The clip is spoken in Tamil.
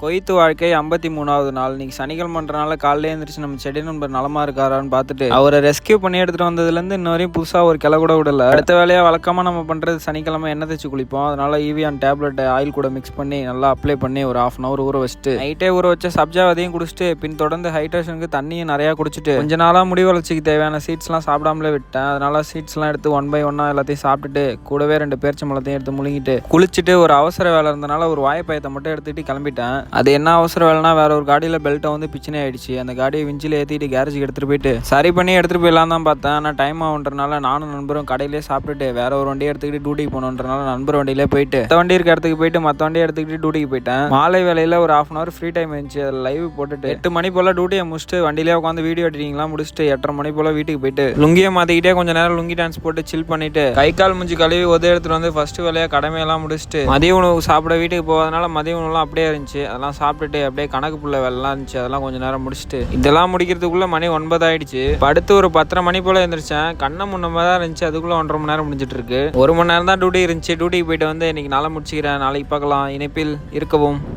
கொய்த்து வாழ்க்கை 53வது நாள். இன்னைக்கு சனிக்கிழமைன்றனால காலையில எழுந்திரிச்சு நம்ம செடி நண்பர் நலமா இருக்காரான்னு பார்த்துட்டு அவரை ரெஸ்கியூ பண்ணி எடுத்துட்டு வந்ததுலேருந்து இன்ன வரையும் புதுசாக ஒரு கிளை கூட விடல. அடுத்த வேலையாக வழக்கமாக நம்ம பண்ணுறது சனிக்கிழமை எண்ணெய் தேய்ச்சி குளிப்போம். அதனால ஈவியான் டேப்லெட் ஆயில் கூட மிக்ஸ் பண்ணி நல்லா அப்ளை பண்ணி ஒரு 1/2 hour ஊற வச்சுட்டு நைட்டே ஊற வச்ச சப்ஜா அதையும் குடிச்சிட்டு பின் தொடர்ந்து ஹைட்ரேஷனுக்கு தண்ணியும் நிறையா குடிச்சிட்டு கொஞ்ச நாளாக முடி வளர்ச்சிக்கு தேவையான சீட்ஸ்லாம் சாப்பிடாமலே விட்டேன். அதனால சீட்ஸ்லாம் எடுத்து 1 by 1 எல்லாத்தையும் சாப்பிட்டுட்டு கூடவே 2 பேரிச்சம்பழத்தையும் எடுத்து முழுங்கிட்டு குளிச்சுட்டு ஒரு அவசர வேலை இருந்தனால ஒரு வாய்ப்பயத்தை மட்டும் எடுத்துக்கிட்டு கிளம்பிட்டேன். அது என்ன அவசர வேலைனா வேற ஒரு காடியில் பெல்ட்டை வந்து பிச்சினே ஆயிடுச்சு. அந்த காடியை விஞ்சில் ஏற்றிட்டு கேரேஜுக்கு எடுத்துகிட்டு போயிட்டு சரி பண்ணி எடுத்துகிட்டு போயிடலாம் தான் பார்த்தேன். ஆனால் டைம் ஆகுன்றனால நானும் நண்பரும் கடையிலே சாப்பிட்டுட்டு வேற ஒரு வண்டியை எடுத்துக்கிட்டு டியூட்டிக்கு போகணுன்றனால நண்பர் வண்டியிலே போயிட்டு மற்ற வண்டி இருக்க இடத்துக்கு போயிட்டு மற்ற வண்டியை எடுத்துக்கிட்டு டியூட்டிக்கு போயிட்டேன். மாலை வேலையில் ஒரு 1/2 hour ஃப்ரீ டைம் இருந்துச்சு. அதில் லைவ் போட்டுட்டு 8 மணி போல் டியூட்டியை முடிச்சுட்டு வண்டியிலே உட்காந்து வீடியோ எடிட்டிங்லாம் முடிச்சுட்டு 8:30 மணி போல் வீட்டுக்கு போயிட்டு லுங்கியை மாற்றிக்கிட்டே கொஞ்சம் நேரம் லுங்கி டான்ஸ் போட்டு சில் பண்ணிட்டு கை கால் முஞ்சி கழுவி உதவி எடுத்துகிட்டு வந்து ஃபர்ஸ்ட் வேலையாக கடமையெல்லாம் முடிச்சுட்டு மதிய உணவு சாப்பிட வீட்டுக்கு போவதனால மதிய உணவுலாம் அப்படியே இருந்துச்சு. அதெல்லாம் சாப்பிட்டுட்டு அப்படியே கணக்கு புள்ள வேலைலாம் இருந்துச்சு. அதெல்லாம் கொஞ்சம் நேரம் முடிச்சுட்டு இதெல்லாம் முடிக்கிறதுக்குள்ள மணி 9 ஆயிடுச்சு. அடுத்து ஒரு 10:30 மணி போல எழுந்திரிச்சேன். கண்ணை முன்னமா தான் இருந்துச்சு. அதுக்குள்ள 1.5 மணி நேரம் முடிஞ்சிட்டு இருக்கு. 1 மணி நேரம் தான் டியூட்டி இருந்துச்சு. டியூட்டிக்கு போயிட்டு வந்து இன்னைக்கு நாளை முடிச்சுக்கிறேன். நாளைக்கு பார்க்கலாம். இணைப்பில் இருக்கவும்.